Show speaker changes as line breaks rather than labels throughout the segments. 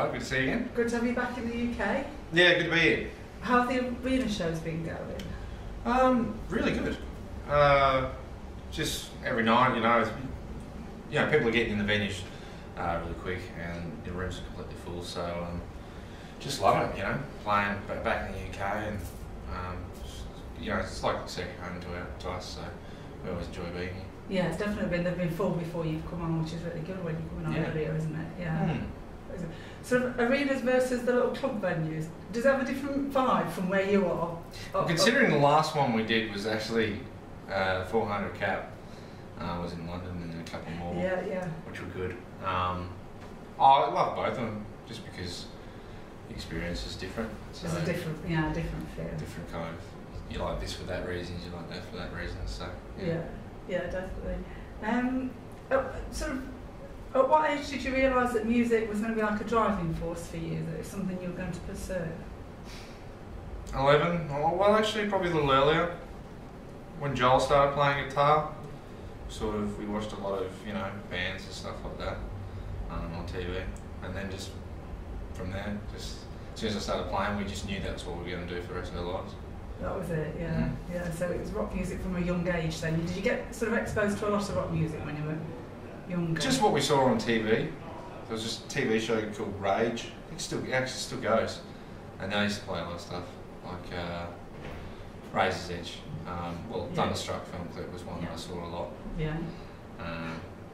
right. Good to see you again.
Good to have you back in the UK.
Yeah, good to be here.
How have the arena shows been going?
Really good. Just every night, people are getting in the venues really quick, and the rooms are completely full. So just loving it, playing back in the UK, and it's like second home to us. So we always enjoy being here.
Yeah, it's definitely been full before you've come on, which is really good when you're coming on earlier, isn't it? Yeah. Sort of arenas versus the little club venues. Does it have a different vibe from where you are?
Well, considering the last one we did was actually 400 cap, was in London, and then a couple more, which were good. I love both of them just because the experience is different. So
it's a different feel.
Different kind of. You like this for that reason, you like that for that reason. So
yeah, definitely. At what age did you realise that music was going to be like a driving force for you, that it's something you were going to pursue?
11. Well, actually, probably a little earlier. When Joel started playing guitar, we watched a lot of, bands and stuff like that on TV. And then just from there, as soon as I started playing, we just knew that's what we were going to do for the rest of our lives.
That was it, yeah. Yeah, so it was rock music from a young age then. Did you get sort of exposed to a lot of rock music when you were younger? Just
what we saw on TV. There was just a TV show called Rage. It actually still goes. And they used to play a lot of stuff, like Razor's Edge. Thunderstruck film clip was one that I saw a lot.
Yeah.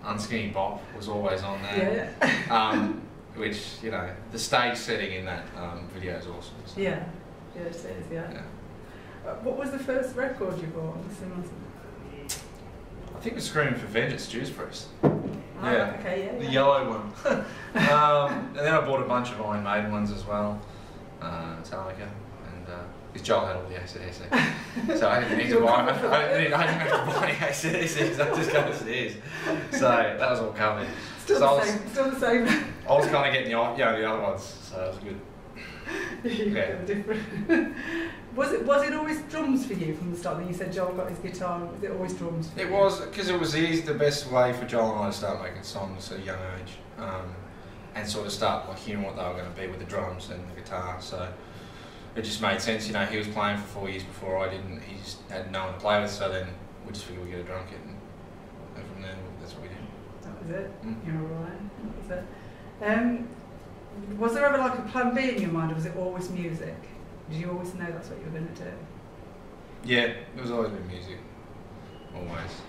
Unskinny Bop was always on there. Yeah. Which, the stage setting in that video is awesome. So.
Yeah, it is, yeah. What was the first record you bought?
I think it was Screaming for Vengeance, Judas Priest.
The
yellow one. And then I bought a bunch of Iron Maiden ones as well, Metallica, and because Joel had all the AC/DC, so I didn't need to buy. I didn't have to buy any AC/DC because I just got upstairs. So that was all covered.
Still the same.
I was kind of getting the other ones, so it was good.
Different. Was it always drums for you from the start? When you said Joel got his guitar, was it always drums?
It was, because it was the best way for Joel and I to start making songs at a young age, and sort of start hearing what they were going to be with the drums and the guitar. So it just made sense. He was playing for 4 years before I didn't. He just had no one to play with. So then we just figured we'd get a drum kit, and from there that's what we did.
That was it. You're all right. That was it. Was there ever like a plan B in your mind, or was it always music? Did you always know that's what you were going to do?
Yeah, it was always been music. Always.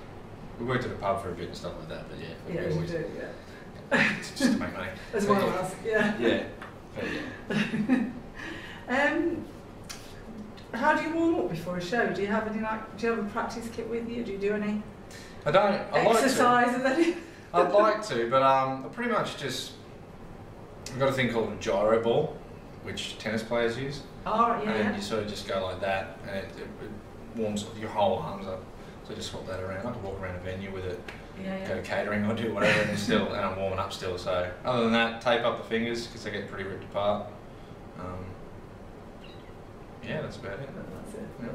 We worked at a pub for a bit and stuff like that, but yeah.
Yeah, you do, yeah.
Just to make money.
As well as, yeah.
Yeah, but yeah.
How do you warm up before a show? Do you have a practice kit with you? Do you do any
I don't.
exercise or anything?
I'd like to, but I pretty much just... I've got a thing called a gyro ball, which tennis players use.
Oh, yeah.
And you sort of just go like that, and it warms your whole arms up. So just swap that around. I could walk around a venue with it, go to catering or do whatever, and I'm warming up still. So other than that, tape up the fingers because they get pretty ripped apart. That's about it.
That's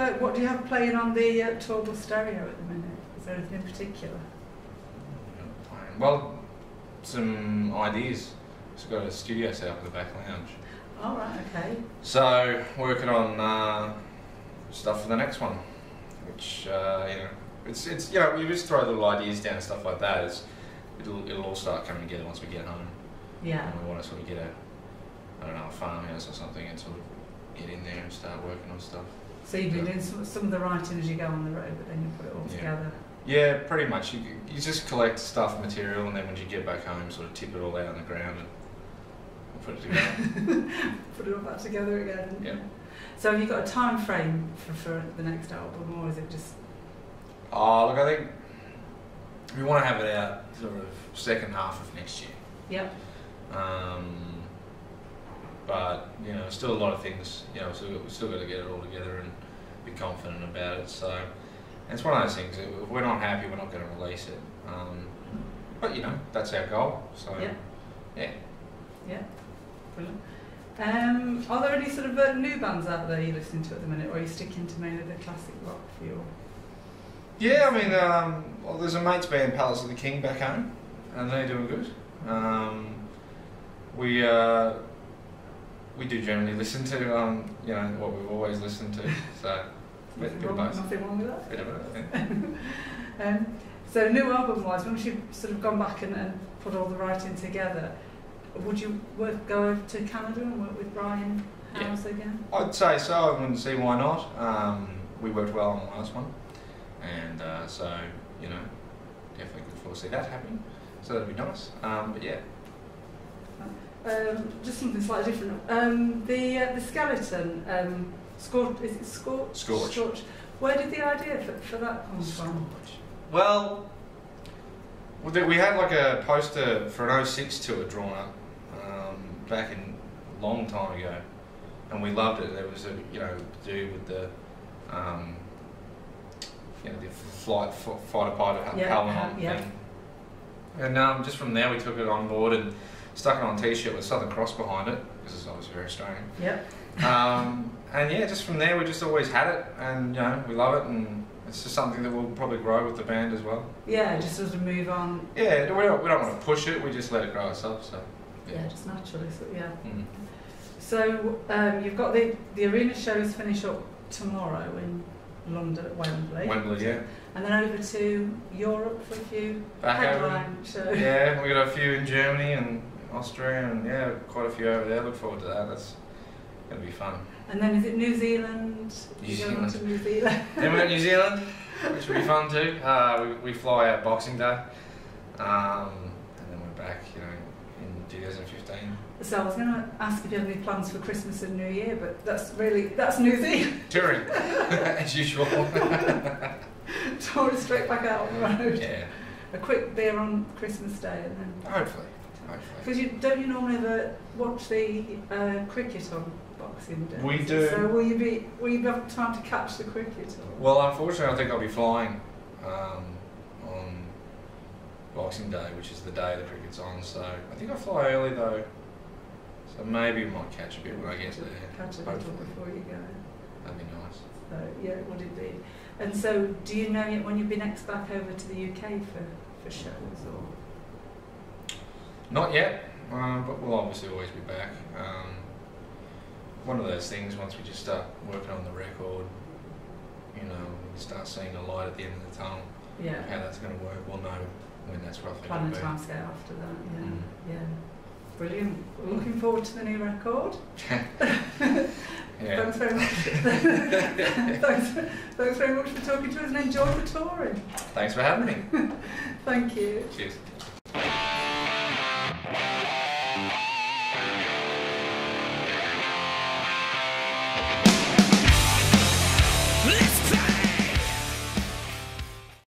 it. What do you have playing on the tour bus stereo at the minute? Is there anything in particular?
Well, some ideas. Just got a studio set up in the back lounge.
All right, okay.
So working on stuff for the next one, which it's we just throw little ideas down and stuff like that. It'll all start coming together once we get home.
Yeah.
And we want to sort of get a farmhouse or something and sort of get in there and start working on stuff.
So you've been doing some of the writing as you go on the road, but then you put it all together.
Yeah, pretty much. You just collect stuff, material, and then when you get back home, sort of tip it all out on the ground and put it together.
Put it all back together again.
Yeah.
So have you got a time frame for the next album, or is it just...
Look, I think we want to have it out sort of second half of next year.
Yep.
But, still a lot of things, so we've still got to get it all together and be confident about it. So it's one of those things, if we're not happy, we're not going to release it. But, that's our goal. So, yeah. Brilliant.
Are there any sort of new bands out there you're listening to at the minute, or are you sticking to mainly the classic rock feel?
Yeah, I mean, there's a mate's band, Palace of the King, back home. and they're doing good. We do generally listen to you know, what we've always listened to, so
nothing wrong with that.
Bit of both, yeah.
So new album wise, once you've sort of gone back and put all the writing together, would you go over to Canada and work with Brian House again?
I'd say so. I wouldn't see why not. We worked well on the last one, and so, you know, definitely could foresee that happening. So that'd be nice. But yeah.
Just something slightly different. The skeleton, Scorch, is it Scorch?
Scorch.
Where did the idea for that come from?
Well, we had like a poster for an 06 tour drawn up back in a long time ago, and we loved it. There was a, you know, dude with the you know, the fighter pilot helmet on thing. And just from there we took it on board and stuck it on a t-shirt with a Southern Cross behind it, because it's obviously very Australian.
Yep.
And yeah, just from there we just always had it, and you know, we love it, and it's just something that we'll probably grow with the band as well.
Yeah, just sort of move on.
Yeah, we don't want to push it, we just let it grow itself, so.
Yeah, just naturally, so yeah.
Mm.
So you've got the arena shows finish up tomorrow in London at Wembley.
Wembley, yeah.
And then over to Europe for a few headline shows.
Yeah, we got a few in Germany and Austria, and yeah, quite a few over there. Look forward to that. That's going to be fun.
And then is it New Zealand?
New Zealand.
To New Zealand.
Then we're at New Zealand, which will be fun too. We fly out Boxing Day, and then we're back, you know, in 2015.
So I was going to ask if you have any plans for Christmas and New Year, but that's New Zealand.
Touring, as usual.
Touring straight back out on the road.
Yeah.
A quick beer on Christmas Day and then.
Hopefully.
Because don't you normally ever watch the cricket on Boxing Day?
We do.
So will you have time to catch the cricket? Or?
Well, unfortunately, I think I'll be flying on Boxing Day, which is the day the cricket's on. So I think I fly early though. So maybe we might catch a bit when I get there.
Catch a little before you go.
That'd be nice.
So yeah, it would indeed. And so, do you know yet when you'll be next back over to the UK for shows or?
Not yet, but we'll obviously always be back. One of those things, once we just start working on the record, you know, we start seeing a light at the end of the tunnel.
Yeah.
How that's going to work, we'll know when that's roughly
going
to be.
Plan a timescale after that. Yeah.
Mm.
Yeah. Brilliant. We're looking forward to the new record.
Yeah.
Thanks very much. Thanks very much for talking to us, and enjoy the touring.
Thanks for having me.
Thank you.
Cheers.